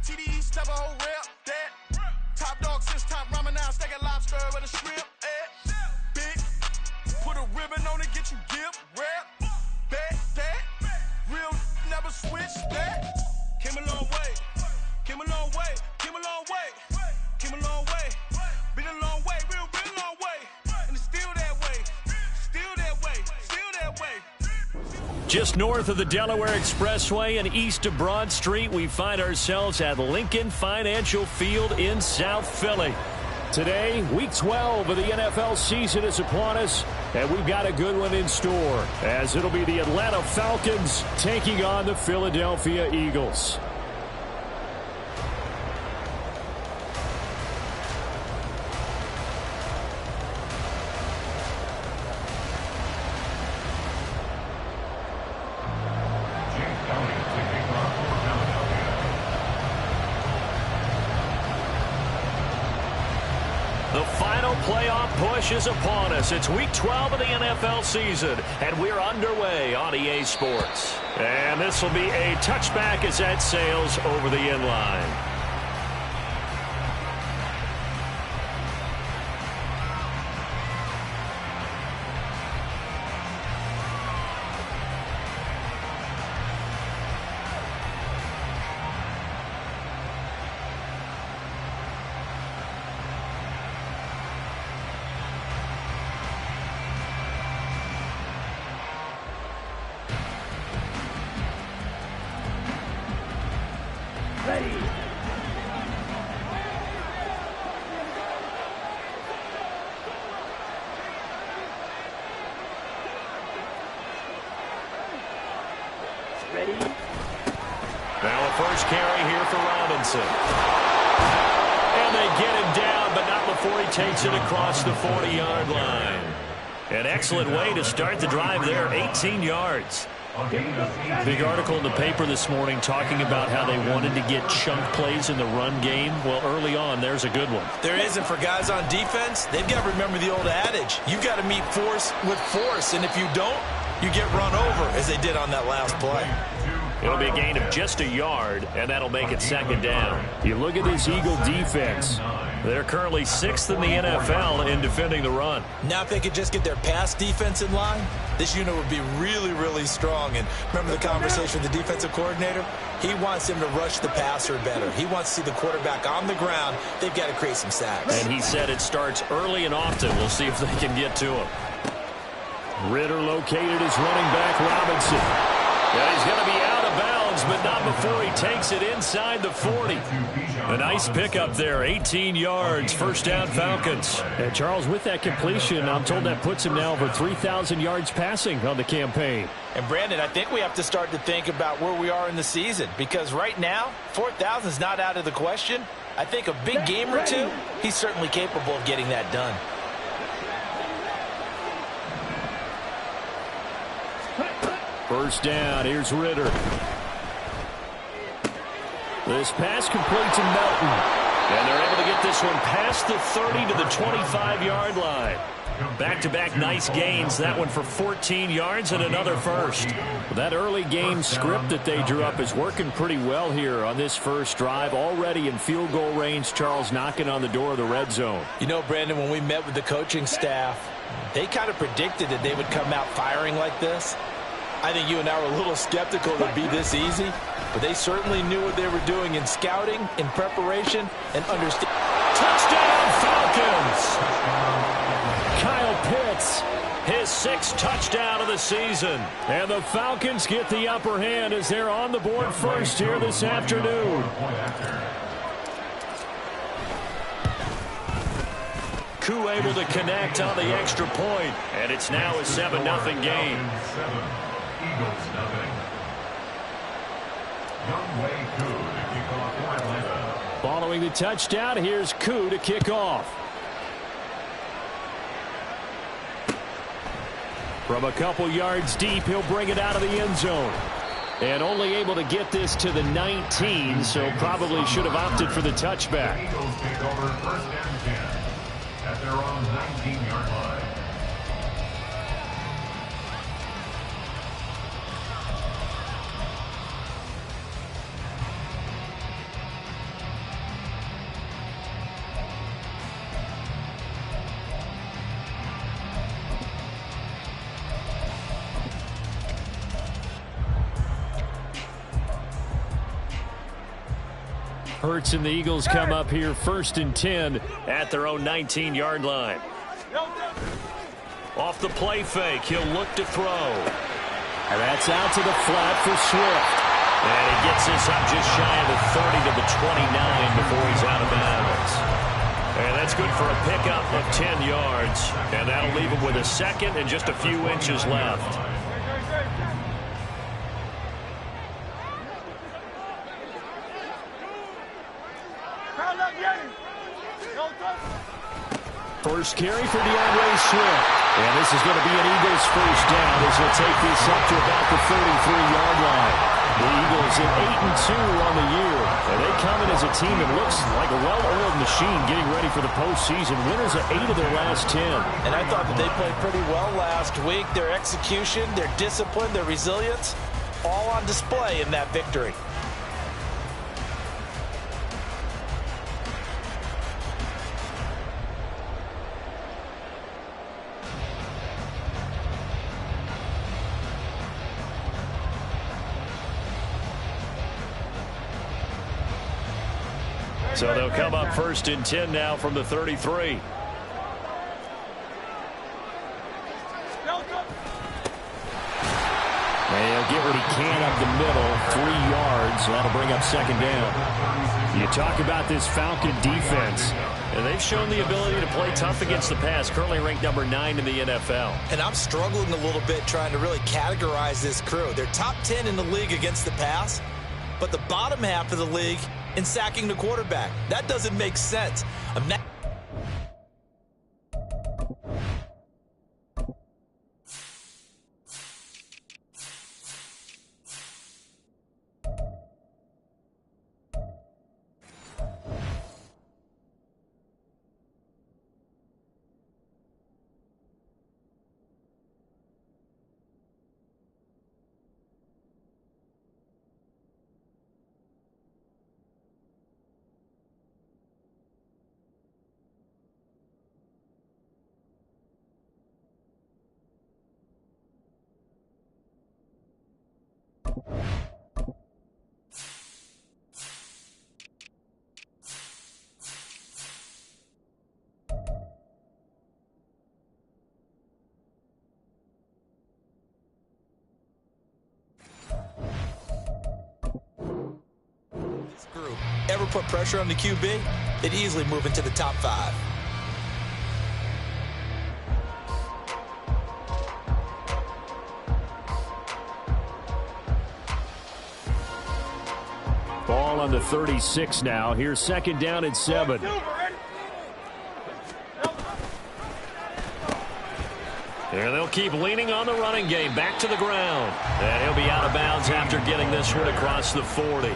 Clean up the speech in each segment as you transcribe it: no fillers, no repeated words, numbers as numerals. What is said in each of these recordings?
TDs, never whole rep that. Top dog since top ramen now, steak and lobster with a shrimp. Big, put a ribbon on it, get you gift rep. Bet that, real never switch that. Came a long way, came a long way, came a long way, came a long way. Been a long way, real long way. And it's still that way, still that way, still that way. Just north of the Delaware Expressway and east of Broad Street, we find ourselves at Lincoln Financial Field in South Philly. Today, Week 12 of the NFL season is upon us, and we've got a good one in store, as it'll be the Atlanta Falcons taking on the Philadelphia Eagles. The final playoff push is upon us. It's Week 12 of the NFL season, and we're underway on EA Sports. And this will be a touchback as that sails over the end line. Now a first carry here for Robinson. And they get him down, but not before he takes it across the 40-yard line. An excellent way to start the drive there, 18 yards. Big article in the paper this morning talking about how they wanted to get chunk plays in the run game. Well, early on, there's a good one. There is, and for guys on defense, they've got to remember the old adage. You've got to meet force with force, and if you don't, you get run over, as they did on that last play. It'll be a gain of just a yard, and that'll make it second down. You look at this Eagle defense. They're currently 6th in the NFL in defending the run. Now, if they could just get their pass defense in line, this unit would be really, really strong. And remember the conversation with the defensive coordinator? He wants them to rush the passer better. He wants to see the quarterback on the ground. They've got to create some sacks. And he said it starts early and often. We'll see if they can get to him. Ritter located his running back, Robinson. Yeah, he's going to be out of bounds, but not before he takes it inside the 40. A nice pickup there, 18 yards, first down Falcons. And Charles, with that completion, I'm told that puts him now over 3,000 yards passing on the campaign. And Brandon, I think we have to start to think about where we are in the season, because right now, 4,000 is not out of the question. I think a big game or two, he's certainly capable of getting that done. First down, here's Ritter. This pass complete to Melton. And they're able to get this one past the 30 to the 25-yard line. Back-to-back nice gains. That one for 14 yards and another first. That early game script that they drew up is working pretty well here on this first drive. Already in field goal range, Charles knocking on the door of the red zone. You know, Brandon, when we met with the coaching staff, they kind of predicted that they would come out firing like this. I think you and I were a little skeptical it would be this easy, but they certainly knew what they were doing in scouting, in preparation, and understanding. Touchdown, Falcons! Kyle Pitts, his 6th touchdown of the season. And the Falcons get the upper hand as they're on the board first here this afternoon. Koo able to connect on the extra point, and it's now a 7-0 game. Following the touchdown, here's Koo to kick off. From a couple yards deep, he'll bring it out of the end zone. And only able to get this to the 19, so probably should have opted for the touchback. Eagles take over first and 10 at their own 19-yard line. Hurts and the Eagles come up here 1st and 10 at their own 19-yard line. Off the play fake, he'll look to throw. And that's out to the flat for Swift. And he gets this up just shy of the 30 to the 29 before he's out of bounds. And that's good for a pickup of 10 yards. And that'll leave him with a second and just a few inches left. First carry for DeAndre Swift. And this is going to be an Eagles first down as they'll take this up to about the 33-yard line. The Eagles at 8-2 on the year. And they come in as a team that looks like a well-oiled machine getting ready for the postseason. Winners of 8 of their last 10. And I thought that they played pretty well last week. Their execution, their discipline, their resilience, all on display in that victory. So they'll come up 1st and 10 now from the 33. And he'll get what he can up the middle, 3 yards. That'll bring up 2nd down. You talk about this Falcon defense, and they've shown the ability to play tough against the pass, currently ranked number 9 in the NFL. And I'm struggling a little bit trying to really categorize this crew. They're top 10 in the league against the pass, but the bottom half of the league in sacking the quarterback. That doesn't make sense. Ever put pressure on the QB, it easily move into the top 5. Ball on the 36 now. Here's 2nd down and 7. And they'll keep leaning on the running game. Back to the ground. And he'll be out of bounds after getting this one across the 40.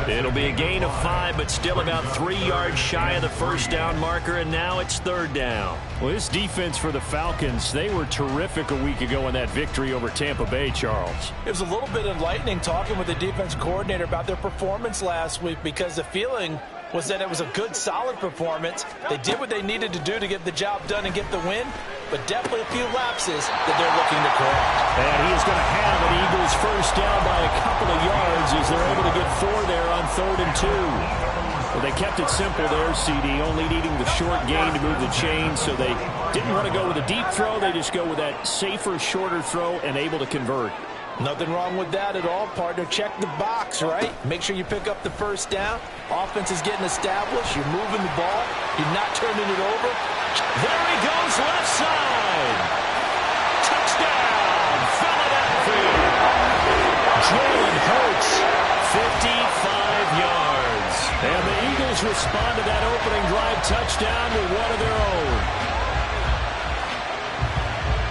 It'll be a gain of 5, but still about 3 yards shy of the 1st down marker, and now it's 3rd down. Well, this defense for the Falcons, they were terrific a week ago in that victory over Tampa Bay, Charles. It was a little bit enlightening talking with the defense coordinator about their performance last week, because the feeling was that it was a good, solid performance. They did what they needed to do to get the job done and get the win, but definitely a few lapses that they're looking to correct. And he is going to have an Eagles first down by a couple of yards as they're able to get 4 there on 3rd and 2. Well, they kept it simple there, CD, only needing the short gain to move the chain, so they didn't want to go with a deep throw. They just go with that safer, shorter throw and able to convert. Nothing wrong with that at all, partner. Check the box, right? Make sure you pick up the 1st down. Offense is getting established. You're moving the ball. You're not turning it over. There he goes, left side. Touchdown, Philadelphia. Jalen Hurts, 55 yards. And the Eagles respond to that opening drive touchdown with one of their own.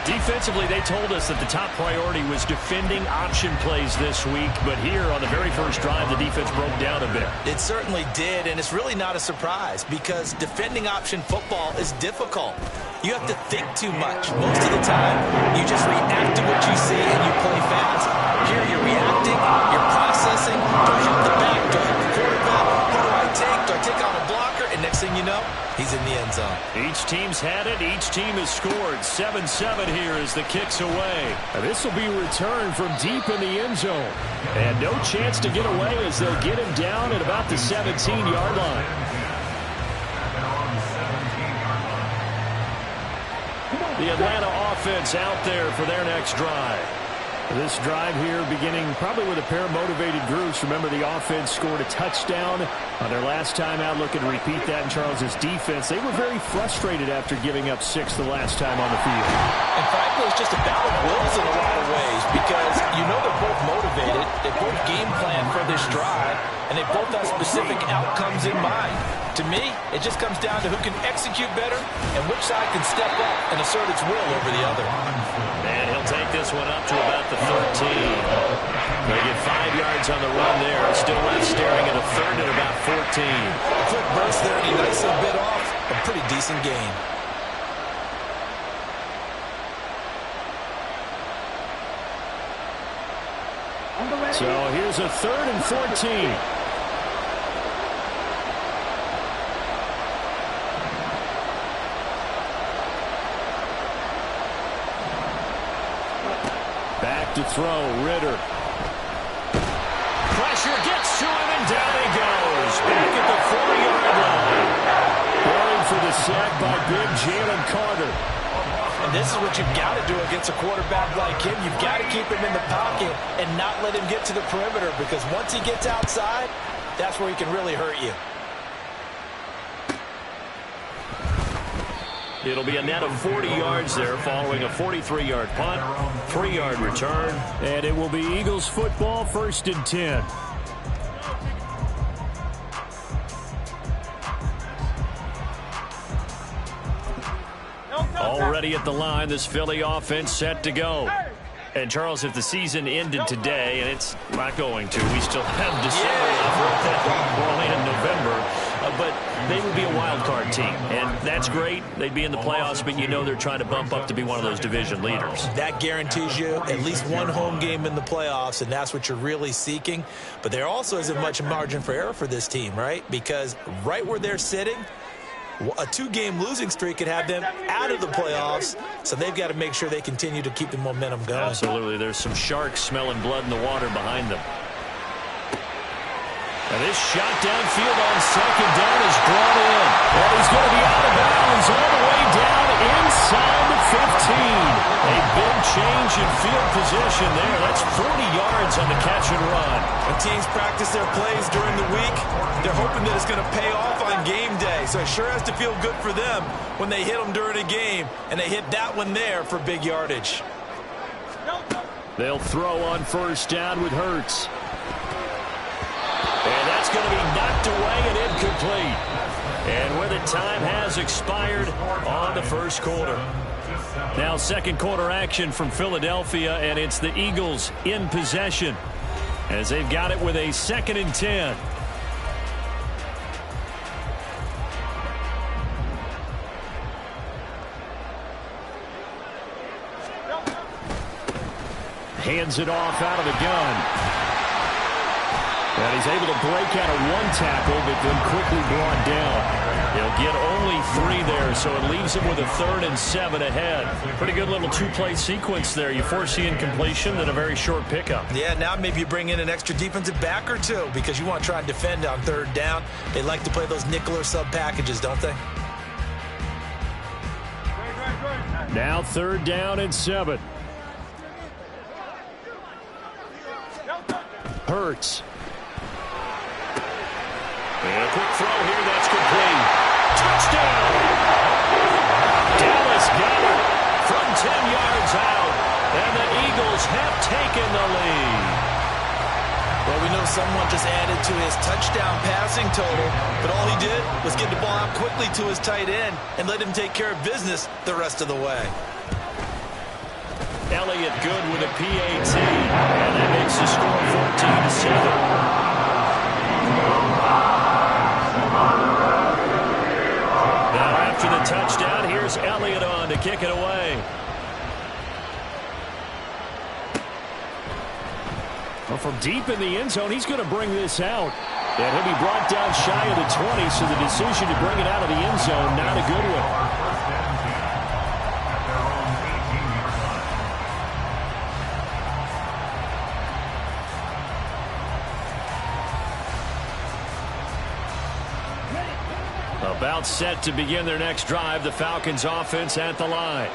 Defensively, they told us that the top priority was defending option plays this week, but here on the very first drive, the defense broke down a bit. It certainly did, and it's really not a surprise because defending option football is difficult. You have to think too much. Most of the time, you just react to what you see and you play fast. Here you're reacting, you're processing. Do I hit the back? Do I hit the quarterback? Who do I take? Do I take on a blocker? And next thing you know, he's in the end zone. Each team's had it. Each team has scored. 7-7 here as the kick's away. And this will be returned from deep in the end zone. And no chance to get away as they'll get him down at about the 17-yard line. The Atlanta offense out there for their next drive. This drive here beginning probably with a pair of motivated groups. Remember, the offense scored a touchdown on their last time out, looking to repeat that in Charles's defense. They were very frustrated after giving up 6 the last time on the field. And frankly, it's just a battle of wills in a lot of ways because you know they're both motivated. They both game plan for this drive, and they both have specific outcomes in mind. To me, it just comes down to who can execute better and which side can step up and assert its will over the other. And he'll take this one up to about the 13. They get 5 yards on the run there. Still left staring at a third and about 14. A quick burst there, and he nicely bit off a pretty decent gain. So here's a 3rd and 14. Back to throw, Ritter. Pressure gets to him, and down he goes. Back at the 4-yard line. Going for the sack by big Jalen Carter. And this is what you've got to do against a quarterback like him. You've got to keep him in the pocket and not let him get to the perimeter, because once he gets outside, that's where he can really hurt you. It'll be a net of 40 yards there following a 43-yard punt, 3-yard return, and it will be Eagles football, 1st and 10. Already at the line, this Philly offense set to go. And, Charles, if the season ended today, and it's not going to, we still have December left. We're only in November. But they would be a wild card team, and that's great. They'd be in the playoffs, but you know they're trying to bump up to be one of those division leaders. That guarantees you at least one home game in the playoffs, and that's what you're really seeking. But there also isn't much margin for error for this team, right? Because right where they're sitting, a 2-game losing streak could have them out of the playoffs, so they've got to make sure they continue to keep the momentum going. Absolutely. There's some sharks smelling blood in the water behind them. And this shot downfield on 2nd down is brought in. And he's going to be out of bounds all the way down inside the 15. A big change in field position there. That's 40 yards on the catch and run. When teams practice their plays during the week, they're hoping that it's going to pay off on game day. So it sure has to feel good for them when they hit them during a game. And they hit that one there for big yardage. They'll throw on 1st down with Hurts. And that's going to be knocked away and incomplete. And where the time has expired on the 1st quarter. Now 2nd quarter action from Philadelphia, and it's the Eagles in possession as they've got it with a 2nd and 10. Hands it off out of the gun. And he's able to break out of 1 tackle, but then quickly brought down. He'll get only 3 there, so it leaves him with a 3rd and 7 ahead. Pretty good little 2-play sequence there. You force the incompletion, then a very short pickup. Yeah, now maybe you bring in an extra defensive back or 2 because you want to try and defend on 3rd down. They like to play those nickel or sub packages, don't they? Now 3rd down and 7. Hurts. And a quick throw here, that's complete. Touchdown! Dallas got it from 10 yards out, and the Eagles have taken the lead. Well, we know someone just added to his touchdown passing total, but all he did was get the ball out quickly to his tight end and let him take care of business the rest of the way. Elliott good with a PAT, and that makes the score 14-7. Now after the touchdown, here's Elliott on to kick it away. Well, from deep in the end zone, he's going to bring this out. And he'll be brought down shy of the 20, so the decision to bring it out of the end zone, not a good one. About set to begin their next drive. The Falcons offense at the line.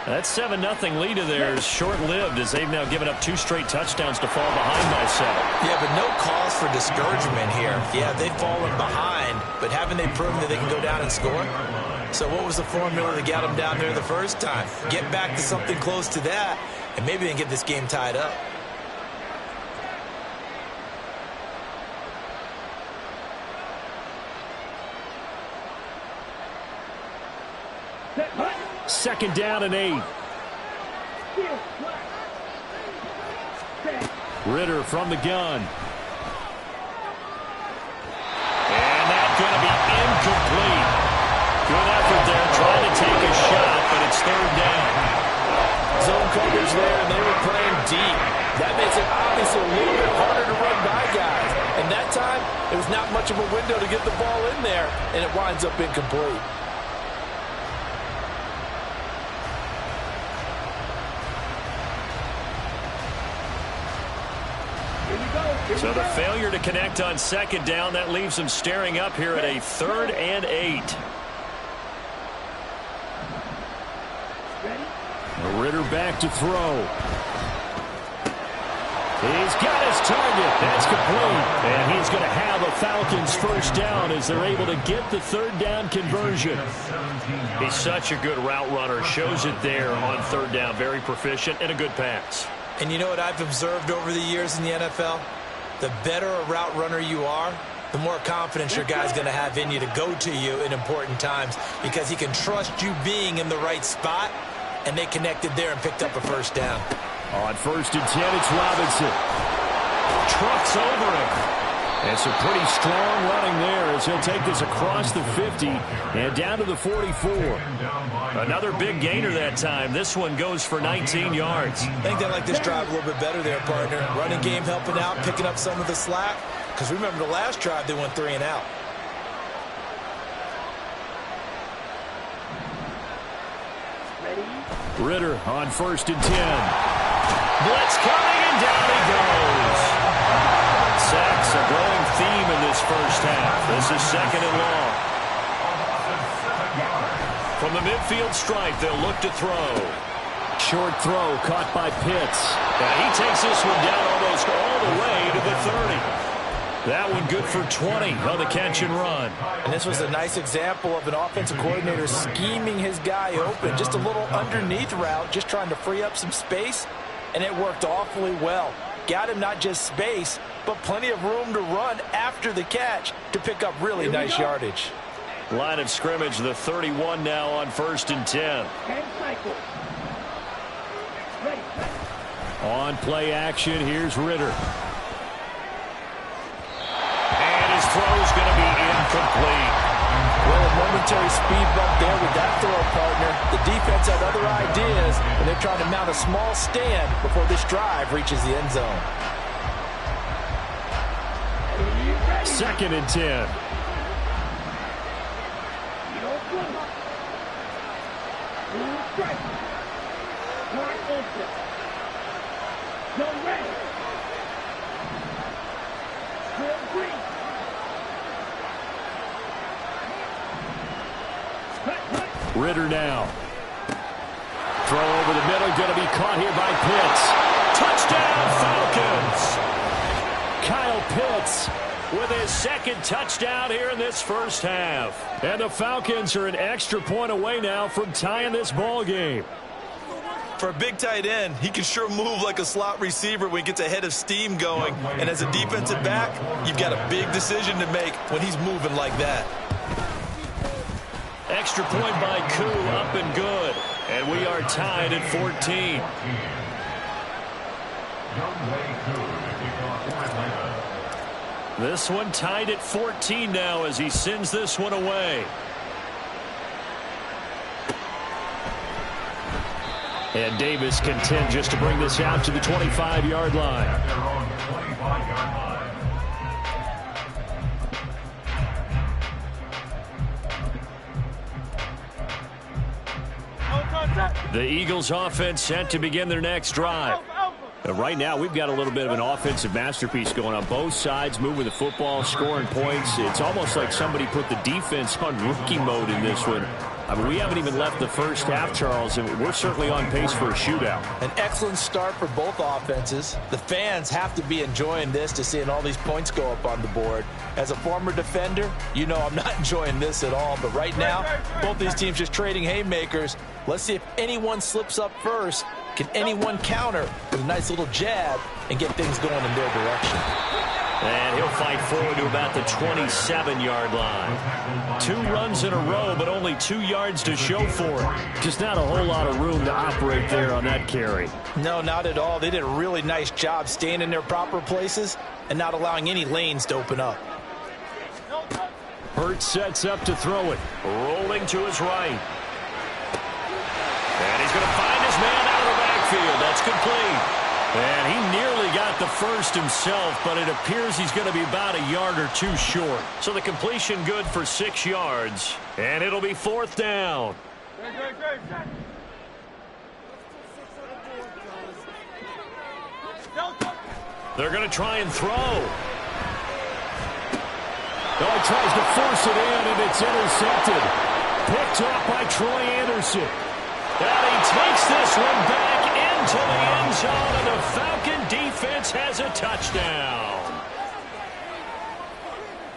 That 7-0 lead of theirs short-lived as they've now given up 2 straight touchdowns to fall behind by 7. Yeah, but no cause for discouragement here. Yeah, they've fallen behind, but haven't they proven that they can go down and score? So what was the formula that got them down there the first time? Get back to something close to that, and maybe they can get this game tied up. Second down and 8. Ritter from the gun. And that's going to be incomplete. Good effort there trying to take a shot, but it's third down. Zone coverage there, and they were playing deep. That makes it obviously a little bit harder to run by guys. And that time, it was not much of a window to get the ball in there, and it winds up incomplete. So the failure to connect on second down, that leaves them staring up here at a 3rd and 8. Ritter back to throw. He's got his target. That's complete. And he's going to have a Falcons first down as they're able to get the 3rd down conversion. He's such a good route runner. Shows it there on 3rd down. Very proficient and a good pass. And you know what I've observed over the years in the NFL? The better a route runner you are, the more confidence your guy's going to have in you to go to you in important times because he can trust you being in the right spot, and they connected there and picked up a first down. On 1st and 10, it's Robinson. Trucks over him. And some pretty strong running there as he'll take this across the 50 and down to the 44. Another big gainer that time. This one goes for 19 yards. I think they like this drive a little bit better there, partner. Running game helping out, picking up some of the slack. Because remember the last drive, they went 3 and out. Ritter on 1st and 10. Blitz coming, and down he goes. Sacks a growing theme in this first half. This is 2nd and long. From the midfield stripe, they'll look to throw. Short throw caught by Pitts. And he takes this one down almost all the way to the 30. That one good for 20 on the catch and run. And this was a nice example of an offensive coordinator scheming his guy open. Just a little underneath route, just trying to free up some space. And it worked awfully well. Got him not just space, but plenty of room to run after the catch to pick up really nice yardage. Line of scrimmage, the 31 now on 1st and 10. On play action, here's Ritter. And his throw's going to be incomplete. Well, a momentary speed bump there with that throw, partner. The defense had other ideas, and they're trying to mount a small stand before this drive reaches the end zone. 2nd and 10. Ritter now. Throw over the middle, going to be caught here by Pitts. Touchdown, Falcons! Kyle Pitts with his 2nd touchdown here in this first half. And the Falcons are an extra point away now from tying this ball game. For a big tight end, he can sure move like a slot receiver when he gets a head of steam going. And as a defensive back, you've got a big decision to make when he's moving like that. Extra point by Koo, up and good. And we are tied at 14. This one tied at 14 now as he sends this one away. And Davis content just to bring this out to the 25-yard line. The Eagles offense set to begin their next drive. Right now, we've got a little bit of an offensive masterpiece going on both sides, moving the football, scoring points. It's almost like somebody put the defense on rookie mode in this one. I mean, we haven't even left the first half, Charles, and we're certainly on pace for a shootout. An excellent start for both offenses. The fans have to be enjoying this to seeing all these points go up on the board. As a former defender, you know I'm not enjoying this at all. But right now, both these teams just trading haymakers. Let's see if anyone slips up first. Can anyone counter with a nice little jab and get things going in their direction? And he'll fight forward to about the 27-yard line. 2 runs in a row, but only 2 yards to show for it. Just not a whole lot of room to operate there on that carry. No, not at all. They did a really nice job staying in their proper places and not allowing any lanes to open up. Hurts sets up to throw it. Rolling to his right. And he's going to find his man out of the backfield. That's complete. And he nearly got the first himself, but it appears he's going to be about a yard or 2 short. So the completion good for 6 yards. And it'll be 4th down. They're going to try and throw. Oh, he tries to force it in, and it's intercepted. Picked up by Troy Anderson. And he takes this one back into the end zone, and the Falcon defense has a touchdown.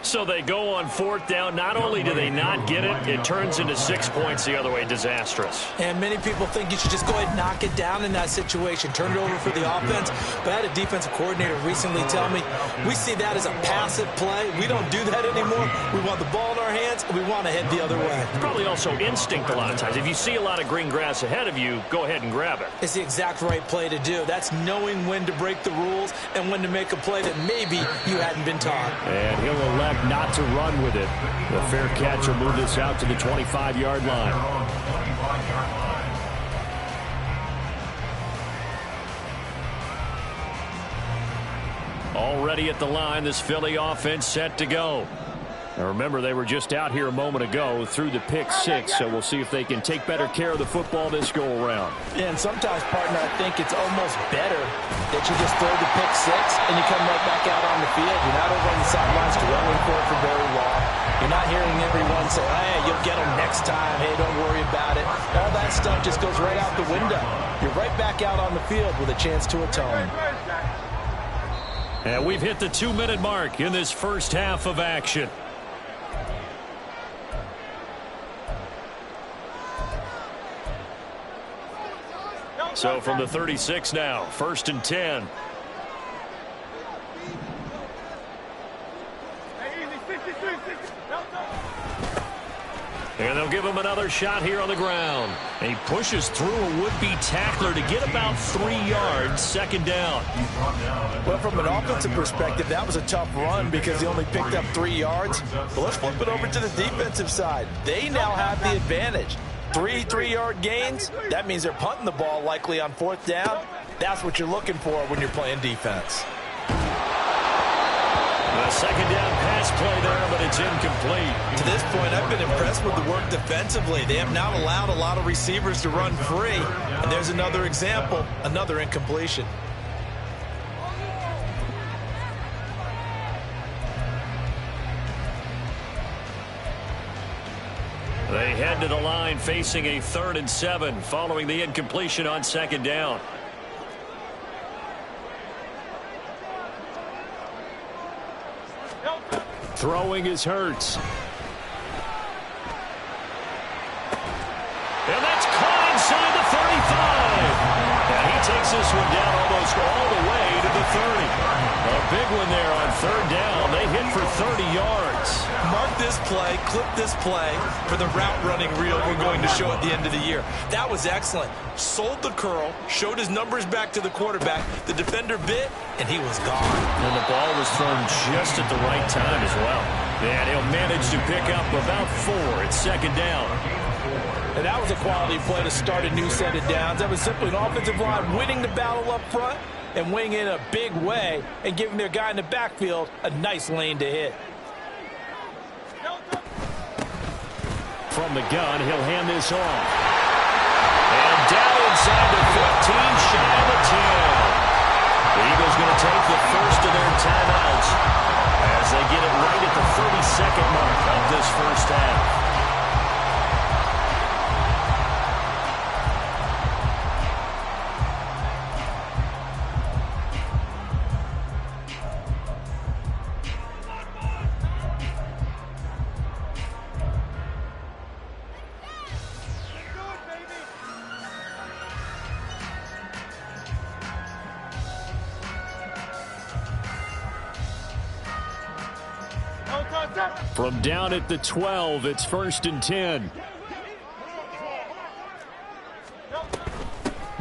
So they go on 4th down. Not only do they not get it, it turns into 6 points the other way. Disastrous. And many people think you should just go ahead and knock it down in that situation. Turn it over for the offense. But I had a defensive coordinator recently tell me, we see that as a passive play. We don't do that anymore. We want the ball in our hands, and we want to head the other way. It's probably also instinct a lot of times. If you see a lot of green grass ahead of you, go ahead and grab it. It's the exact right play to do. That's knowing when to break the rules and when to make a play that maybe you hadn't been taught. And he'll elect not to run with it. The fair catch will move this out to the 25-yard line. Already at the line, this Philly offense set to go. Now remember, they were just out here a moment ago through the pick 6, so we'll see if they can take better care of the football this go-around. Yeah, and sometimes, partner, I think it's almost better that you just throw the pick 6 and you come right back out on the field. You're not over on the sidelines dwelling for it for very long. You're not hearing everyone say, hey, you'll get them next time. Hey, don't worry about it. All that stuff just goes right out the window. You're right back out on the field with a chance to atone. And we've hit the 2-minute mark in this first half of action. So from the 36 now, 1st and 10. And they'll give him another shot here on the ground. And he pushes through a would-be tackler to get about 3 yards, 2nd down. Well, from an offensive perspective, that was a tough run because he only picked up 3 yards. But let's flip it over to the defensive side. They now have the advantage. 3 3-yard gains, that means they're punting the ball likely on 4th down. That's what you're looking for when you're playing defense. A 2nd down pass play there, but it's incomplete. To this point, I've been impressed with the work defensively. They have not allowed a lot of receivers to run free. And there's another example, another incompletion. They head to the line facing a 3rd and 7 following the incompletion on 2nd down. Throwing is Hurts. And that's caught inside the 35. And he takes this one down almost all the way to the 30. A big one there on 3rd down. They hit for 30 yards. Mark this play, clip this play for the route running reel we're going to show at the end of the year. That was excellent. Sold the curl, showed his numbers back to the quarterback. The defender bit, and he was gone. And the ball was thrown just at the right time as well. And he'll manage to pick up about 4 at 2nd down. And that was a quality play to start a new set of downs. That was simply an offensive line winning the battle up front and winning in a big way and giving their guy in the backfield a nice lane to hit. From the gun, he'll hand this off. And down inside the 15, shy of the 10. Eagles going to take the first of their timeouts as they get it right at the 32nd mark of this first half. From down at the 12, it's 1st and 10.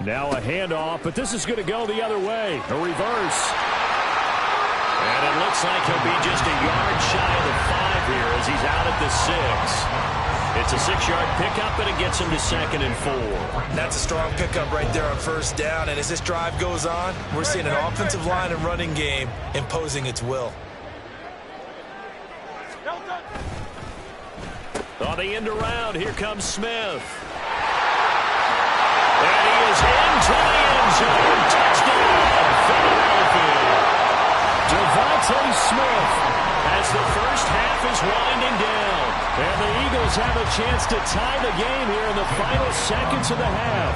Now a handoff, but this is going to go the other way. A reverse. And it looks like he'll be just a yard shy of the 5 here as he's out at the 6. It's a 6-yard pickup, and it gets him to 2nd and 4. That's a strong pickup right there on 1st down. And as this drive goes on, we're seeing an offensive line and running game imposing its will. On the end around, here comes Smith. And he is into the end zone. Touchdown, Philadelphia. Devontae Smith as the first half is winding down. And the Eagles have a chance to tie the game here in the final seconds of the half.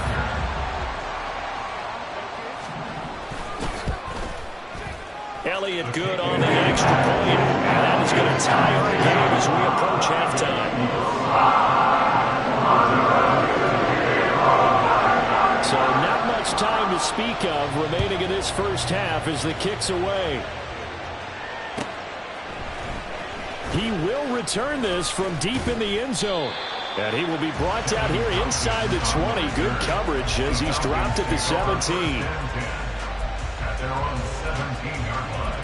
Elliott good on the extra point, and that is going to tie our game as we approach halftime. So not much time to speak of remaining in this first half as the kick's away. He will return this from deep in the end zone. And he will be brought down here inside the 20. Good coverage as he's dropped at the 17. At their own 17-yard line.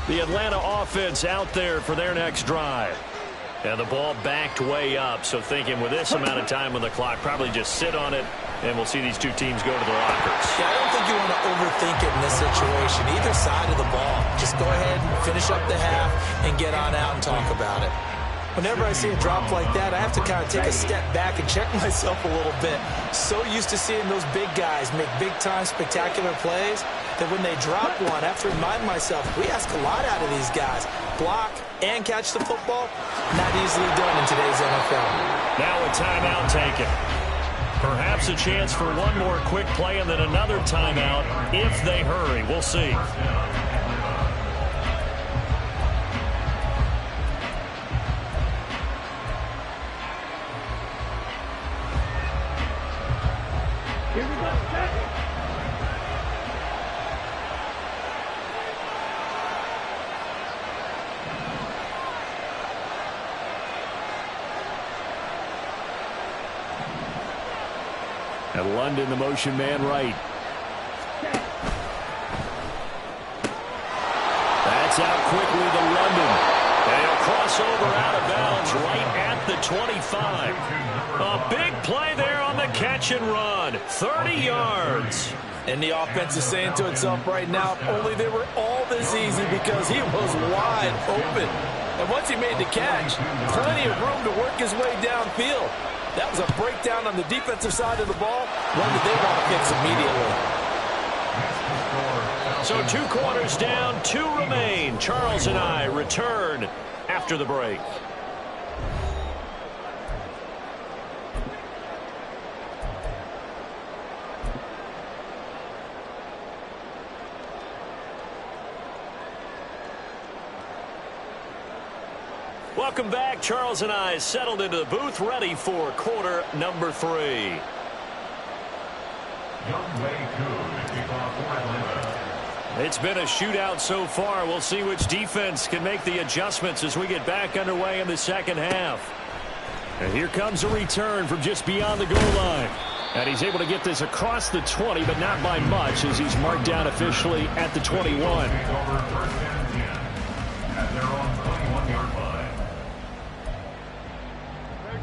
The Atlanta offense out there for their next drive. And the ball backed way up, so thinking with this amount of time on the clock, probably just sit on it, and we'll see these two teams go to the lockers. Yeah, I don't think you want to overthink it in this situation. Either side of the ball. Just go ahead and finish up the half and get on out and talk about it. Whenever I see a drop like that, I have to kind of take a step back and check myself a little bit. So used to seeing those big guys make big-time spectacular plays that when they drop one, I have to remind myself, we ask a lot out of these guys. Block and catch the football, not easily done in today's NFL. Now a timeout taken. Perhaps a chance for one more quick play and then another timeout if they hurry. We'll see. Here we go. And London, the motion man right. That's out quickly to London. And he'll cross over out of bounds right at the 25. A big play there on the catch and run. 30 yards. And the offense is saying to itself right now, if only they were all this easy because he was wide open. And once he made the catch, plenty of room to work his way downfield. That was a breakdown on the defensive side of the ball, one that they want to fix immediately. So 2 quarters down, 2 remain. Charles and I return after the break. Welcome back. Charles and I settled into the booth, ready for quarter number 3. It's been a shootout so far. We'll see which defense can make the adjustments as we get back underway in the second half. And here comes a return from just beyond the goal line. And he's able to get this across the 20, but not by much as he's marked down officially at the 21.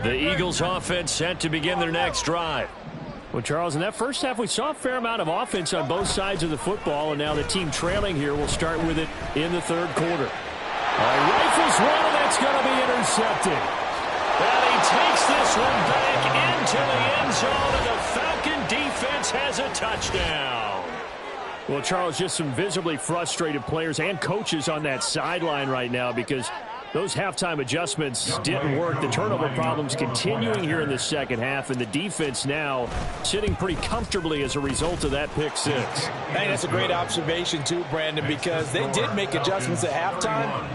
The Eagles offense set to begin their next drive. Well, Charles, in that first half, we saw a fair amount of offense on both sides of the football, and now the team trailing here will start with it in the third quarter. Rifles one, and that's going to be intercepted. And he takes this one back into the end zone, and the Falcon defense has a touchdown. Well, Charles, just some visibly frustrated players and coaches on that sideline right now because those halftime adjustments didn't work. The turnover problems continuing here in the second half, and the defense now sitting pretty comfortably as a result of that pick six. I think that's a great observation too, Brandon, because they did make adjustments at halftime.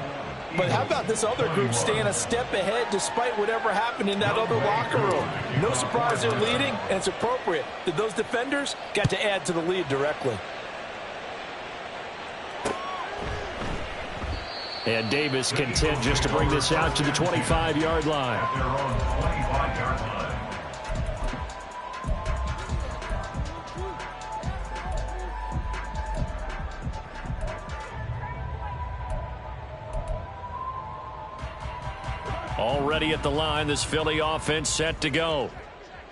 But how about this other group staying a step ahead despite whatever happened in that other locker room? No surprise they're leading, and it's appropriate that those defenders got to add to the lead directly. And Davis content just to bring this out to the 25-yard line. At their own 25-yard line. Already at the line, this Philly offense set to go.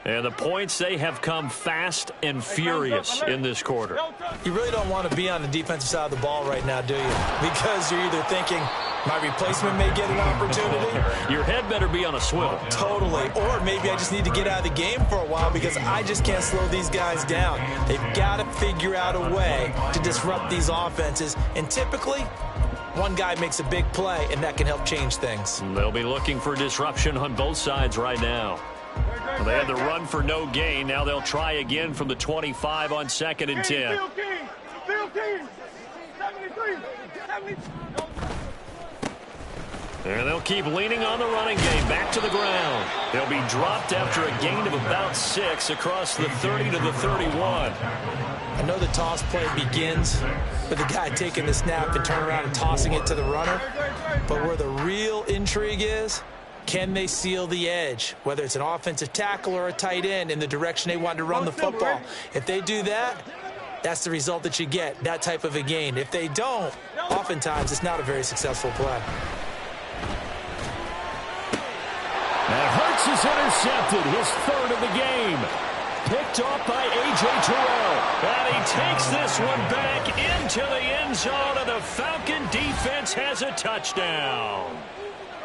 And the points, they have come fast and furious in this quarter. You really don't want to be on the defensive side of the ball right now, do you? Because you're either thinking, my replacement may get an opportunity. Your head better be on a swivel. Totally. Or maybe I just need to get out of the game for a while because I just can't slow these guys down. They've got to figure out a way to disrupt these offenses. And typically, one guy makes a big play, and that can help change things. They'll be looking for disruption on both sides right now. Well, they had the run for no gain. Now they'll try again from the 25 on 2nd and 10. And they'll keep leaning on the running game. Back to the ground. They'll be dropped after a gain of about 6 across the 30 to the 31. I know the toss play begins with the guy taking the snap and turning around and tossing it to the runner. But where the real intrigue is, can they seal the edge, whether it's an offensive tackle or a tight end, in the direction they want to run the football? If they do that, that's the result that you get, that type of a gain. If they don't, oftentimes it's not a very successful play. And Hurts is intercepted, his third of the game. Picked off by A.J. Terrell. And he takes this one back into the end zone, and the Falcon defense has a touchdown.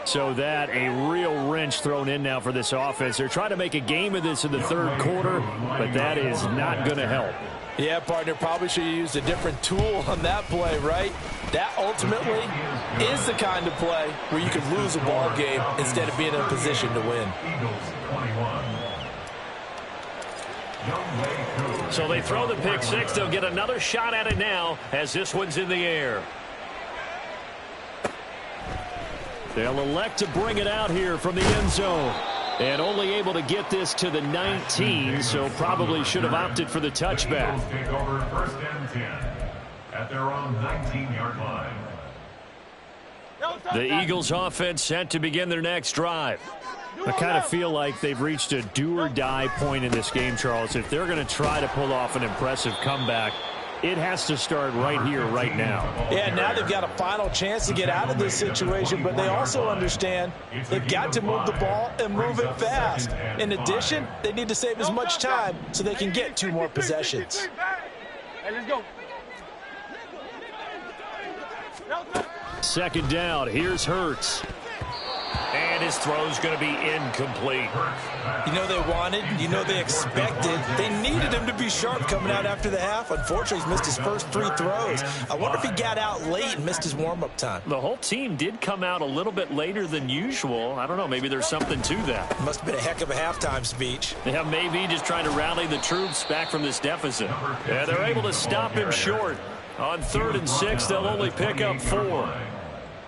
So that, a real wrench thrown in now for this offense. They're trying to make a game of this in the third quarter, but that is not going to help. Yeah, partner, probably should have used a different tool on that play, right? That ultimately is the kind of play where you could lose a ball game instead of being in a position to win. So they throw the pick six. They'll get another shot at it now as this one's in the air. They'll elect to bring it out here from the end zone. And only able to get this to the 19, so probably should have opted for the touchback. Take over 1st and 10 at their own 19-yard line. The Eagles offense set to begin their next drive. I kind of feel like they've reached a do-or-die point in this game, Charles. If they're going to try to pull off an impressive comeback, it has to start right here, right now. Yeah, now they've got a final chance to get out of this situation, but they also understand they've got to move the ball and move it fast. In addition, they need to save as much time so they can get 2 more possessions. Second down, here's Hurts. And his throw's going to be incomplete. You know they wanted, you know they expected. They needed him to be sharp coming out after the half. Unfortunately, he's missed his first 3 throws. I wonder if he got out late and missed his warm-up time. The whole team did come out a little bit later than usual. I don't know, maybe there's something to that. Must have been a heck of a halftime speech. Yeah, maybe just trying to rally the troops back from this deficit. Yeah, they're able to stop him short. On 3rd and 6, they'll only pick up 4.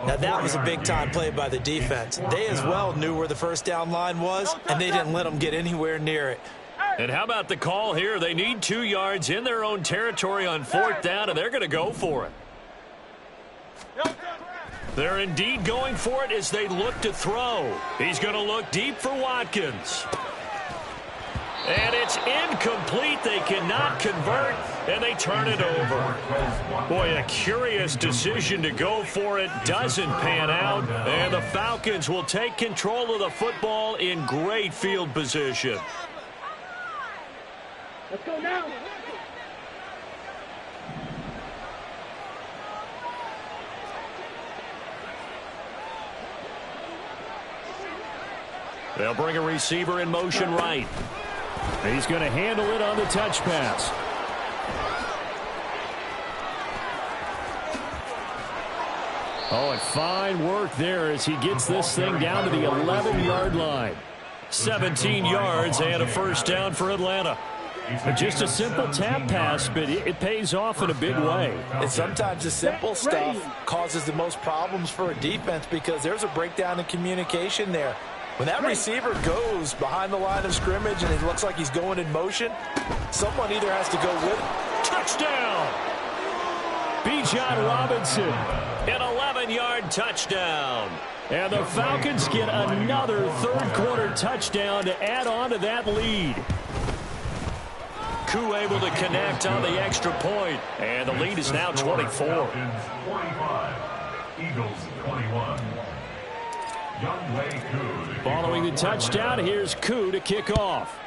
Now, that was a big-time play by the defense. They as well knew where the first down line was, and they didn't let them get anywhere near it. And how about the call here? They need 2 yards in their own territory on 4th down, and they're going to go for it. They're indeed going for it as they look to throw. He's going to look deep for Watkins. And it's incomplete. They cannot convert, and they turn it over. Boy, a curious decision to go for it. Doesn't pan out, and the Falcons will take control of the football in great field position. Let's go now. They'll bring a receiver in motion right. He's going to handle it on the touch pass. Oh, and fine work there as he gets this thing down to the 11-yard line. 17 yards and a first down for Atlanta. Just a simple tap pass, but it pays off in a big way. And sometimes the simple stuff causes the most problems for a defense because there's a breakdown in communication there. When that receiver goes behind the line of scrimmage and it looks like he's going in motion, someone either has to go with it. Touchdown! Bijan Robinson, an 11-yard touchdown. And the Falcons get another third-quarter touchdown to add on to that lead. Koo able to connect on the extra point, and the lead is now 24. 45, Eagles 21. Following the touchdown, here's Koo to kick off.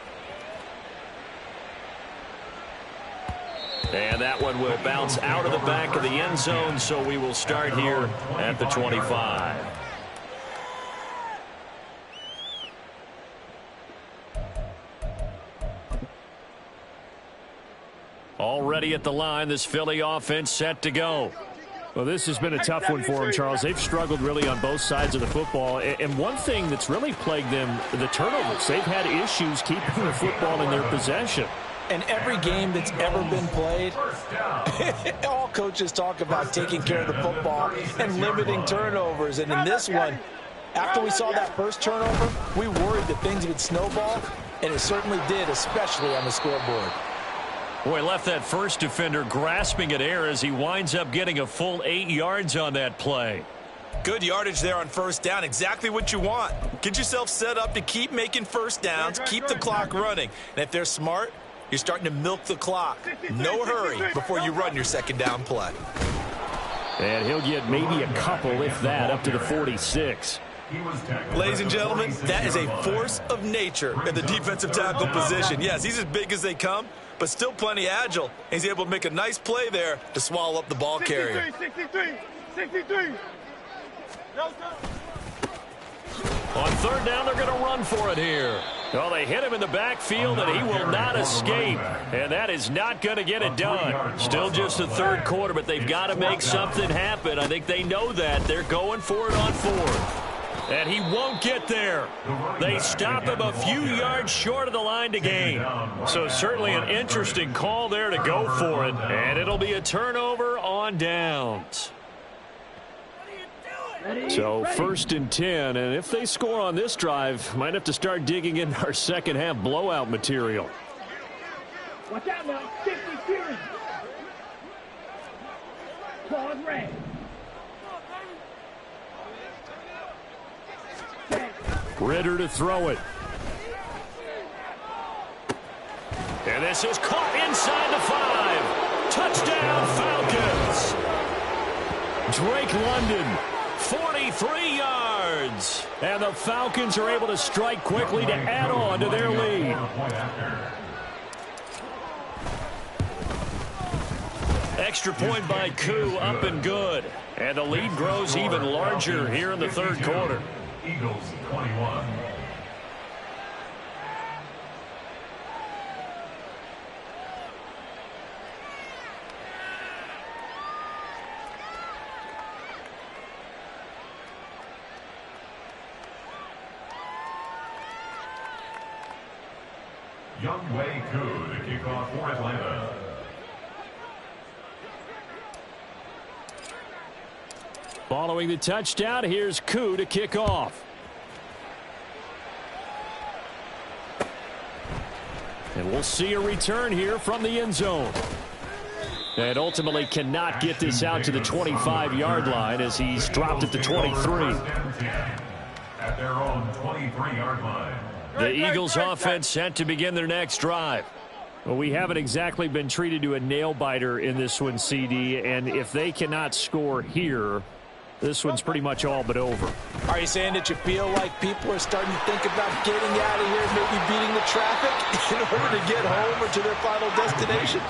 And that one will bounce out of the back of the end zone, so we will start here at the 25. Already at the line, this Philly offense set to go. Well, this has been a tough one for them, Charles. They've struggled really on both sides of the football. And one thing that's really plagued them, the turnovers. They've had issues keeping the football in their possession. And every game that's ever been played, all coaches talk about taking care of the football and limiting turnovers. And in this one, after we saw that first turnover, we worried that things would snowball, and it certainly did, especially on the scoreboard. Boy, left that first defender grasping at air as he winds up getting a full 8 yards on that play. Good yardage there on first down. Exactly what you want. Get yourself set up to keep making first downs, keep the clock running. And if they're smart, you're starting to milk the clock. No hurry before you run your second down play. And he'll get maybe a couple, if that, up to the 46. Ladies and gentlemen, that is a force of nature in the defensive tackle position. Yes, he's as big as they come, but still plenty agile. He's able to make a nice play there to swallow up the ball carrier. 63. On third down, they're going to run for it here. Well, they hit him in the backfield, and he will not escape. And that is not going to get it done. Still just the third quarter, but they've got to make something happen. I think they know that. They're going for it on fourth. And he won't get there. They stop him a few yards short of the line to gain. So certainly an interesting call there to go for it. And it'll be a turnover on downs. So first and 10, and if they score on this drive, might have to start digging in our second half blowout material. Watch out now. 63. Pause red. Ritter to throw it. And this is caught inside the 5. Touchdown Falcons. Drake London, 43 yards. And the Falcons are able to strike quickly to add on to their lead. Extra point by Koo, up and good. And the lead grows even larger here in the third quarter. Eagles 21. Younghoe Koo to kick off for Atlanta. Following the touchdown, here's Koo to kick off. And we'll see a return here from the end zone. And ultimately cannot get this out to the 25-yard line as he's dropped at the 23. At their own 23-yard line. The Eagles offense set to begin their next drive. Well, we haven't exactly been treated to a nail-biter in this one, CD, and if they cannot score here, this one's pretty much all but over. Are you saying that you feel like people are starting to think about getting out of here, maybe beating the traffic in order to get home or to their final destination?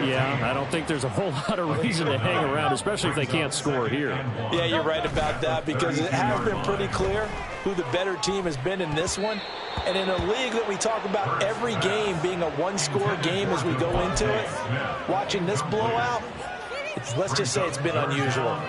Yeah, I don't think there's a whole lot of reason to hang around, especially if they can't score here. Yeah, you're right about that, because it has been pretty clear who the better team has been in this one. And in a league that we talk about every game being a one-score game as we go into it, watching this blowout, let's just say it's been unusual.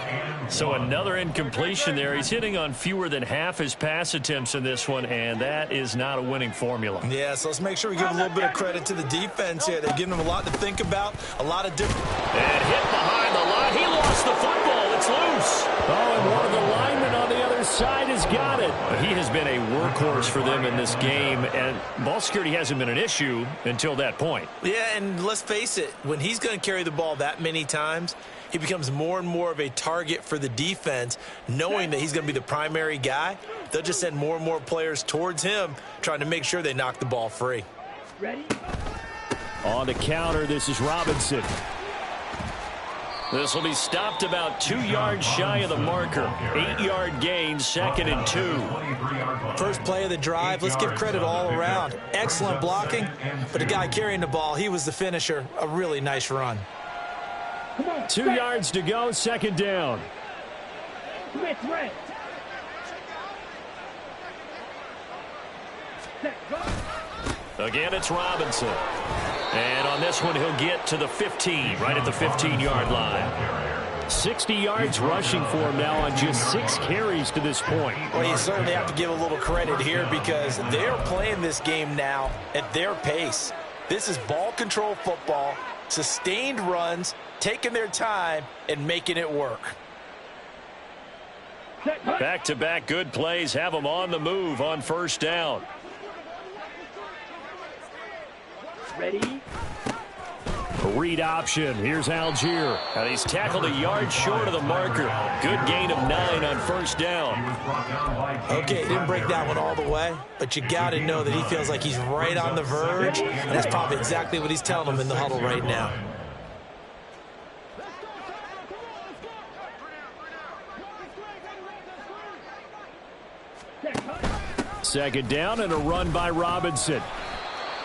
So another incompletion there. He's hitting on fewer than half his pass attempts in this one, and that is not a winning formula. Yeah, so let's make sure we give a little bit of credit to the defense here. They're giving them a lot to think about, a lot of different... And hit behind the line. He lost the football. It's loose. Oh, and one of the linemen on the other side has got it. He has been a workhorse for them in this game, and ball security hasn't been an issue until that point. Yeah, and let's face it, when he's going to carry the ball that many times, he becomes more and more of a target for the defense, knowing that he's going to be the primary guy. They'll just send more and more players towards him, trying to make sure they knock the ball free. Ready? On the counter, this is Robinson. This will be stopped about 2 yards shy of the marker. 8-yard gain, 2nd and 2. First play of the drive, let's give credit all around. Excellent blocking, but the guy carrying the ball, he was the finisher. A really nice run. 2 yards to go, 2nd down. Smith, red. Again, it's Robinson. And on this one, he'll get to the 15, right at the 15-yard line. 60 yards rushing for him now on just 6 carries to this point. Well, you certainly have to give a little credit here, because they're playing this game now at their pace. This is ball control football, sustained runs, taking their time, and making it work. Back-to-back good plays have them on the move on 1st down. Ready? Read option. Here's Algier. And he's tackled a yard short of the marker. Good gain of 9 on 1st down. Okay, didn't break that one all the way, but you got to know that he feels like he's right on the verge, and that's probably exactly what he's telling them in the huddle right now. Second down and a run by Robinson.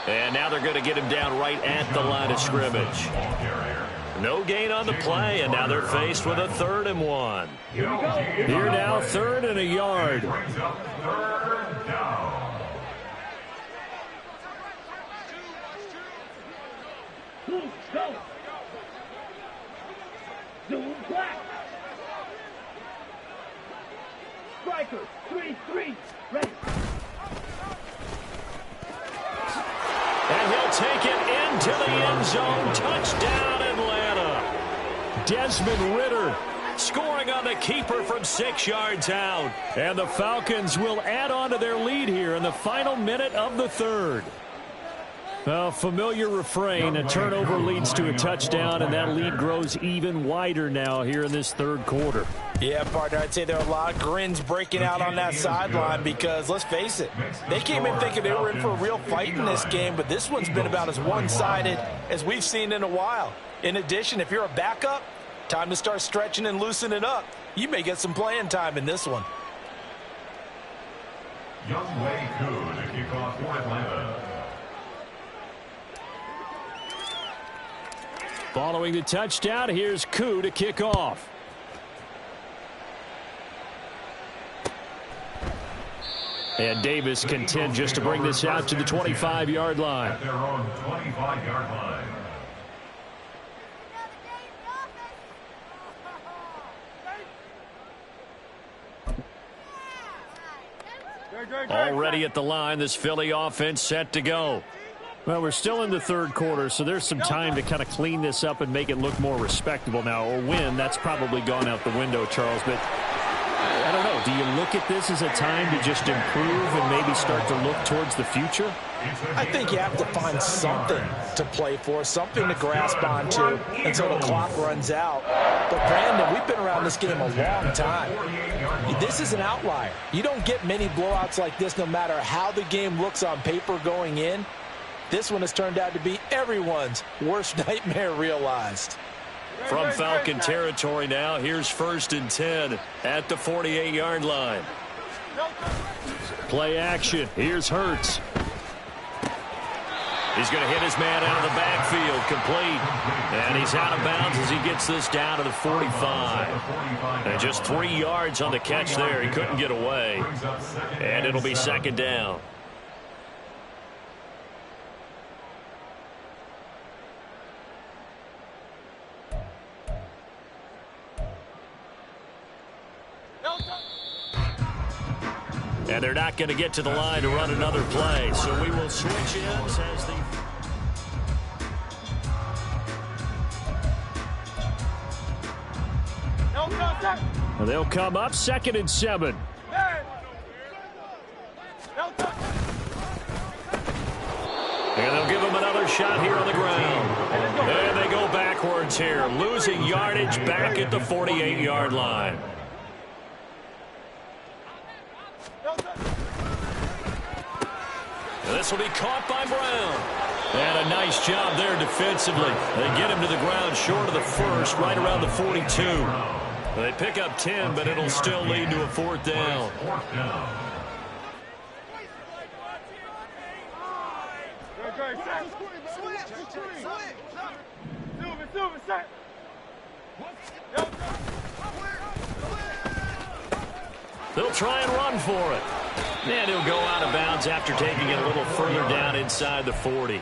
And now they're going to get him down right at the line of scrimmage. No gain on the play, and now they're faced with a 3rd and 1. Here now, 3rd and a yard. Go. Zoom black. Striker, 3-3. Ready. And he'll take it into the end zone. Touchdown, Atlanta. Desmond Ridder scoring on the keeper from 6 yards out. And the Falcons will add on to their lead here in the final minute of the 3rd. A familiar refrain, a turnover leads to a touchdown, and that lead grows even wider now here in this 3rd quarter. Yeah, partner, I'd say there are a lot of grins breaking out on that sideline, because, let's face it, they came in thinking they were in for a real fight in this game, but this one's been about as one-sided as we've seen in a while. In addition, if you're a backup, time to start stretching and loosening up. You may get some playing time in this one. Young Wei Koo to kick off for Atlanta. Following the touchdown, here's Koo to kick off. And Davis content just to bring this out to the 25-yard line. At their own 25-yard line. Already at the line, this Philly offense set to go. Well, we're still in the 3rd quarter, so there's some time to kind of clean this up and make it look more respectable now. A win, that's probably gone out the window, Charles, but I don't know. Do you look at this as a time to just improve and maybe start to look towards the future? I think you have to find something to play for, something to grasp onto until the clock runs out. But, Brandon, we've been around this game a long time. This is an outlier. You don't get many blowouts like this no matter how the game looks on paper going in. This one has turned out to be everyone's worst nightmare realized. From Falcon territory now, here's 1st and 10 at the 48-yard line. Play action. Here's Hurts. He's going to hit his man out of the backfield, complete. And he's out of bounds as he gets this down to the 45. And just 3 yards on the catch there. He couldn't get away. And it'll be second down. And they're not going to get to the line to run another play. So we will switch ends as the... They'll come up 2nd and 7. And they'll give him another shot here on the ground. And they go backwards here, losing yardage back at the 48-yard line. This will be caught by Brown. And a nice job there defensively. They get him to the ground short of the first, right around the 42. They pick up 10, but it'll still lead to a 4th down. They'll try and run for it. And he'll go out of bounds after taking it a little further down inside the 40.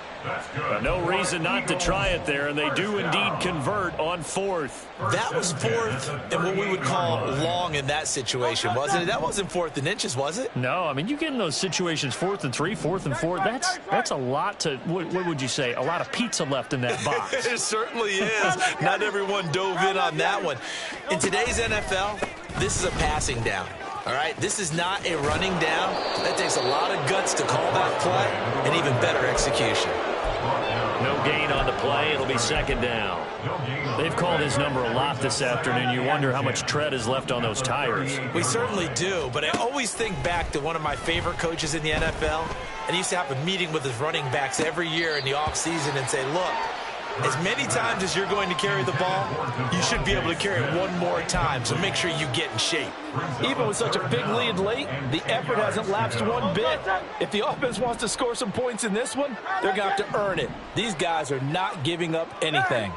No reason not to try it there, and they do indeed convert on 4th. That was 4th and what we would call long in that situation, wasn't it? That wasn't 4th and inches, was it? No, I mean, you get in those situations 4th and 3, 4th and 4. That's a lot to, what would you say, a lot of pizza left in that box. It certainly is. Not everyone dove in on that one. In today's NFL, this is a passing down. All right, this is not a running down. That takes a lot of guts to call that play and even better execution. No gain on the play. It'll be 2nd down. They've called his number a lot this afternoon. You wonder how much tread is left on those tires. We certainly do, but I always think back to one of my favorite coaches in the NFL, and he used to have a meeting with his running backs every year in the offseason and say, look, as many times as you're going to carry the ball, you should be able to carry it one more time, so make sure you get in shape. Even with such a big lead late, the effort hasn't lapsed one bit. If the offense wants to score some points in this one, they're going to have to earn it. These guys are not giving up anything.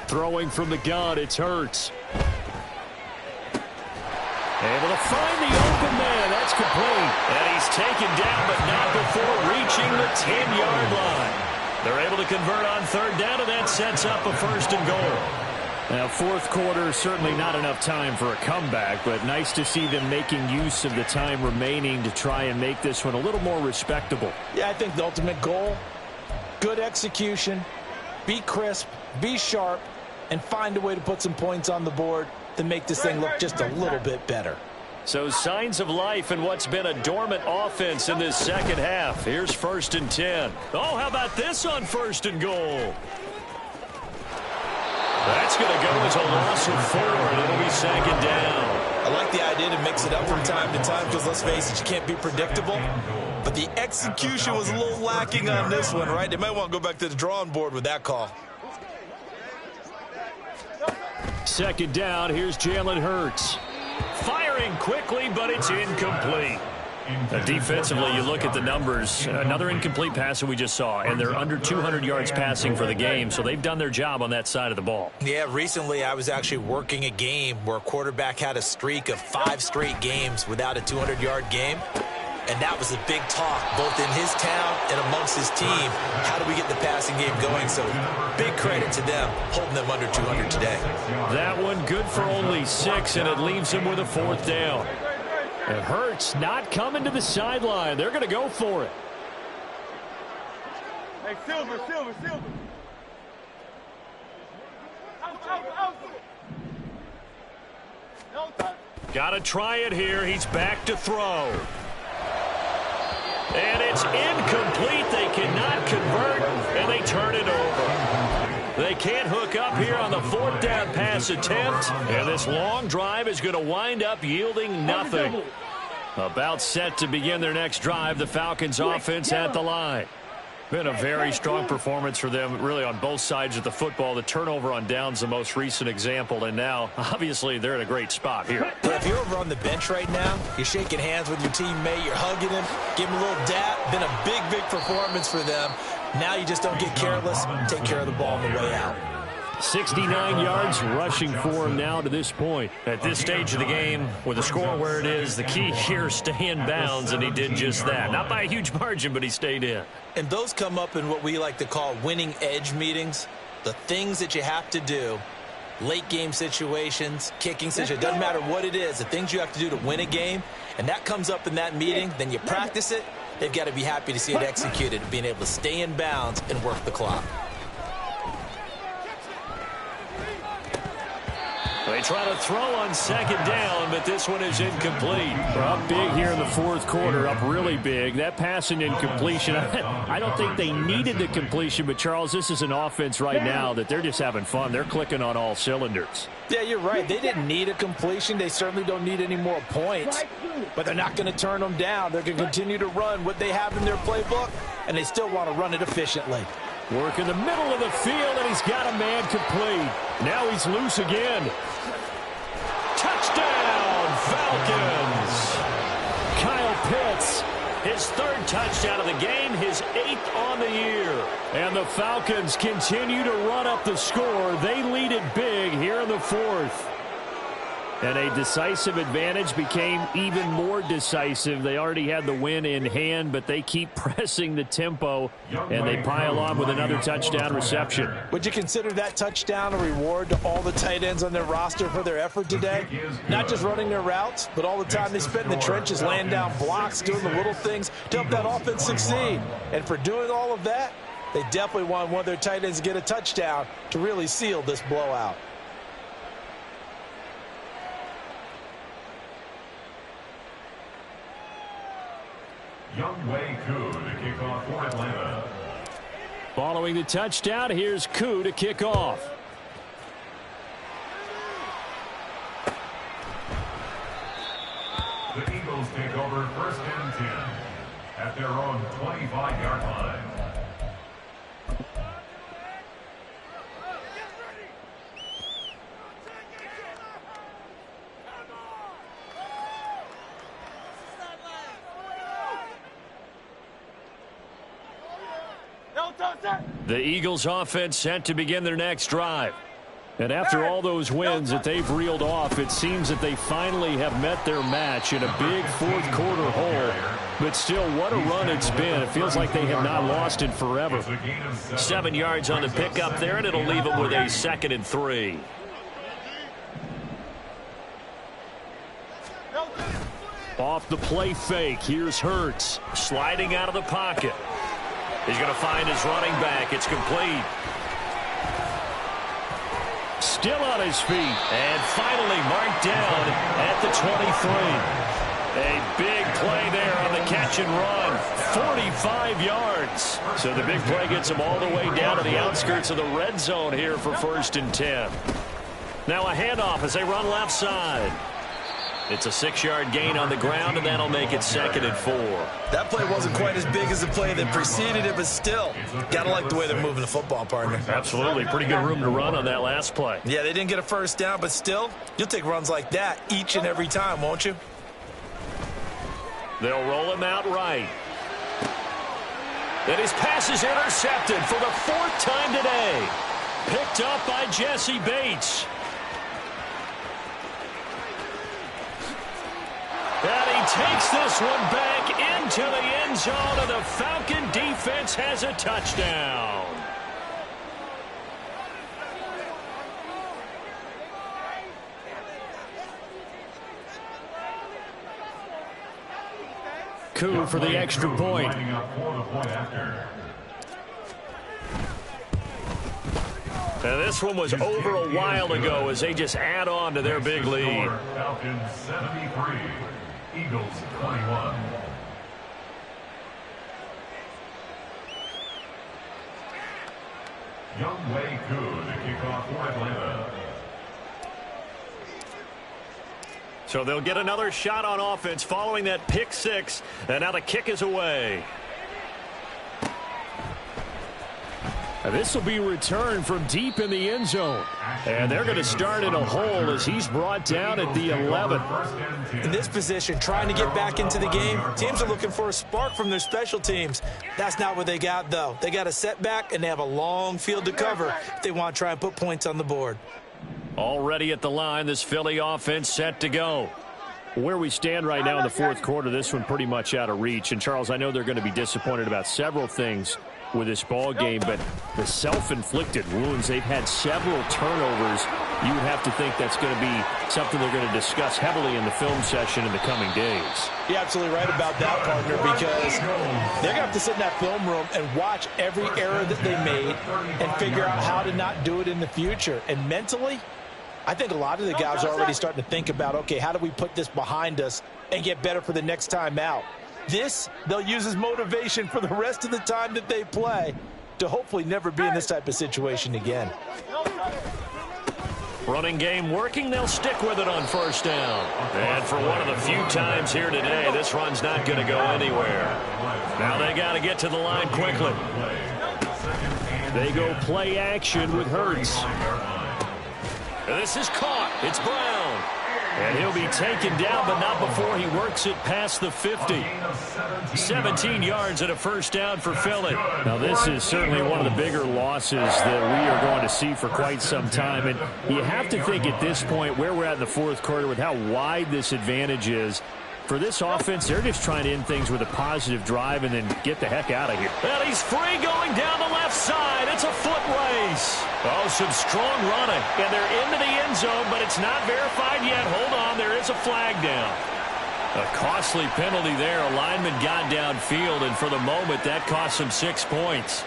Throwing from the gun, it's Hurts. Able to find the open man. That's complete. And he's taken down, but not before reaching the 10-yard line. They're able to convert on 3rd down, and that sets up a 1st and goal. Now, 4th quarter, certainly not enough time for a comeback, but nice to see them making use of the time remaining to try and make this one a little more respectable. Yeah, I think the ultimate goal, good execution, be crisp, be sharp, and find a way to put some points on the board to make this thing look just a little bit better. So signs of life in what's been a dormant offense in this 2nd half. Here's 1st and 10. Oh, how about this on 1st and goal? That's going to go as a loss of 4, and it'll be 2nd down. I like the idea to mix it up from time to time because, let's face it, you can't be predictable. But the execution was a little lacking on this one, right? They might want to go back to the drawing board with that call. 2nd down, here's Jalen Hurts. Firing quickly, but it's incomplete. Defensively, you look at the numbers. Another incomplete pass that we just saw, and they're under 200 yards passing for the game, so they've done their job on that side of the ball. Yeah, recently I was actually working a game where a quarterback had a streak of 5 straight games without a 200-yard game. And that was a big talk, both in his town and amongst his team. How do we get the passing game going? So big credit to them, holding them under 200 today. That one good for only 6, and it leaves him with a 4th down. And Hurts not coming to the sideline. They're going to go for it. Hey, Silver. Got to try it here. He's back to throw. And it's incomplete. They cannot convert, and they turn it over. They can't hook up here on the 4th down pass attempt, and this long drive is going to wind up yielding nothing. About set to begin their next drive, the Falcons offense at the line. Been a very strong performance for them, really, on both sides of the football. The turnover on downs, the most recent example, and now, obviously, they're in a great spot here. If you're over on the bench right now, you're shaking hands with your teammate, you're hugging him, give him a little dap. Been a big, big performance for them. Now you just don't get careless. Take care of the ball on the way out. 69 yards rushing for him now to this point. At this stage of the game, with the score where it is, the key here is stay in bounds, and he did just that. Not by a huge margin, but he stayed in. And those come up in what we like to call winning edge meetings. The things that you have to do, late game situations, kicking situations, it doesn't matter what it is, the things you have to do to win a game, and that comes up in that meeting, then you practice it. They've got to be happy to see it executed, being able to stay in bounds and work the clock. They try to throw on second down, but this one is incomplete. We're up big here in the fourth quarter, up really big. That pass and incompletion, I don't think they needed the completion, but, Charles, this is an offense right now that they're just having fun. They're clicking on all cylinders. Yeah, you're right. They didn't need a completion. They certainly don't need any more points, but they're not going to turn them down. They're going to continue to run what they have in their playbook, and they still want to run it efficiently. Work in the middle of the field, and he's got a man complete. Now he's loose again. Touchdown, Falcons! Kyle Pitts, his third touchdown of the game, his 8th on the year. And the Falcons continue to run up the score. They lead it big here in the fourth. And a decisive advantage became even more decisive. They already had the win in hand, but they keep pressing the tempo, and they pile on with another touchdown reception. Would you consider that touchdown a reward to all the tight ends on their roster for their effort today? Not just running their routes, but all the time they spent in the trenches, laying down blocks, doing the little things to help that offense succeed. And for doing all of that, they definitely want one of their tight ends to get a touchdown to really seal this blowout. Young Wei Koo to kick off for Atlanta. Following the touchdown, here's Koo to kick off. The Eagles take over 1st and 10 at their own 25-yard line. The Eagles offense set to begin their next drive. And after all those wins that they've reeled off, it seems that they finally have met their match in a big fourth quarter hole. But still, what a run it's been. It feels like they have not lost it forever. 7 yards on the pickup there, and it'll leave them with a 2nd and 3. Off the play fake, here's Hurts, sliding out of the pocket. He's going to find his running back. It's complete. Still on his feet. And finally marked down at the 23. A big play there on the catch and run. 45 yards. So the big play gets him all the way down to the outskirts of the red zone here for 1st and 10. Now a handoff as they run left side. It's a 6-yard gain on the ground, and that'll make it 2nd and 4. That play wasn't quite as big as the play that preceded it, but still, gotta like the way they're moving the football, partner. Absolutely. Pretty good room to run on that last play. Yeah, they didn't get a first down, but still, you'll take runs like that each and every time, won't you? They'll roll him out right. And his pass is intercepted for the 4th time today. Picked up by Jesse Bates. And he takes this one back into the end zone, and the Falcon defense has a touchdown. Koo for the extra point. And this one was over a while ago as they just add on to their big lead. Falcons 73, Eagles 21. Young Wei Koo to kick off for Atlanta. So they'll get another shot on offense following that pick six, and now the kick is away. This will be returned from deep in the end zone. And they're going to start in a hole as he's brought down at the 11. In this position, trying to get back into the game, teams are looking for a spark from their special teams. That's not what they got, though. They got a setback, and they have a long field to cover if they want to try and put points on the board. Already at the line, this Philly offense set to go. Where we stand right now in the fourth quarter, this one pretty much out of reach. And, Charles, I know they're going to be disappointed about several things with this ball game, but the self-inflicted wounds, they've had several turnovers. You would have to think that's going to be something they're going to discuss heavily in the film session in the coming days. You're absolutely right about that, partner, because they're going to have to sit in that film room and watch every error that they made and figure out how to not do it in the future. And mentally, I think a lot of the guys are already starting to think about, okay, how do we put this behind us and get better for the next time out? This, they'll use as motivation for the rest of the time that they play to hopefully never be in this type of situation again. Running game working, they'll stick with it on first down. And for one of the few times here today, this run's not going to go anywhere. Now they got to get to the line quickly. They go play action with Hurts. This is caught. It's Brown. And he'll be taken down, but not before he works it past the 50. 17 yards and a first down for Philly. Now, this is certainly one of the bigger losses that we are going to see for quite some time. And you have to think at this point where we're at in the fourth quarter with how wide this advantage is. For this offense, they're just trying to end things with a positive drive and then get the heck out of here. Well, he's free going down the left side. It's a foot race. Oh, some strong running. And they're into the end zone, but it's not verified yet. Hold on, there is a flag down. A costly penalty there. A lineman got downfield, and for the moment, that cost him 6 points.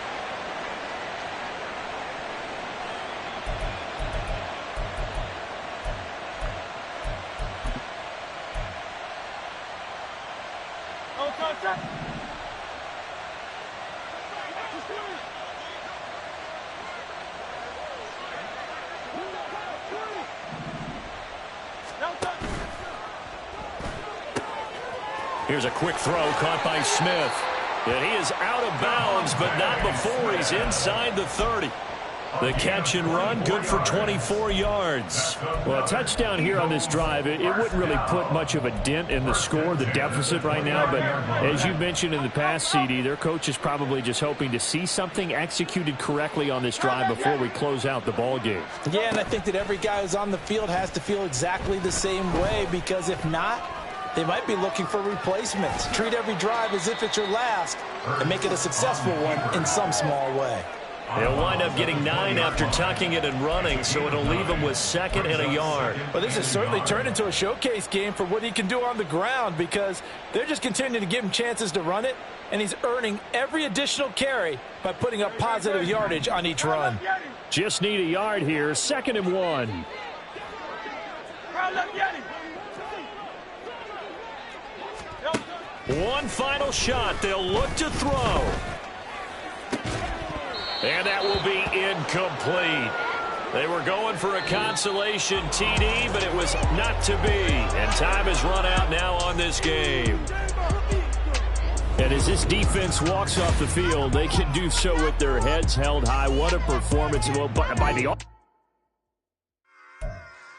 Here's a quick throw caught by Smith. And he is out of bounds, but not before he's inside the 30. The catch and run, good for 24 yards. Well, a touchdown here on this drive, it wouldn't really put much of a dent in the score, the deficit right now. But as you mentioned in the past, CD, their coach is probably just hoping to see something executed correctly on this drive before we close out the ball game. Yeah, and I think that every guy who's on the field has to feel exactly the same way, because if not, they might be looking for replacements. Treat every drive as if it's your last and make it a successful one in some small way. They'll wind up getting 9 after tucking it and running, so it'll leave him with 2nd and a yard. Well, this has certainly turned into a showcase game for what he can do on the ground, because they're just continuing to give him chances to run it, and he's earning every additional carry by putting up positive yardage on each run. Just need a yard here, 2nd and 1. One final shot. They'll look to throw. And that will be incomplete. They were going for a consolation TD, but it was not to be. And time has run out now on this game. And as this defense walks off the field, they can do so with their heads held high. What a performance by the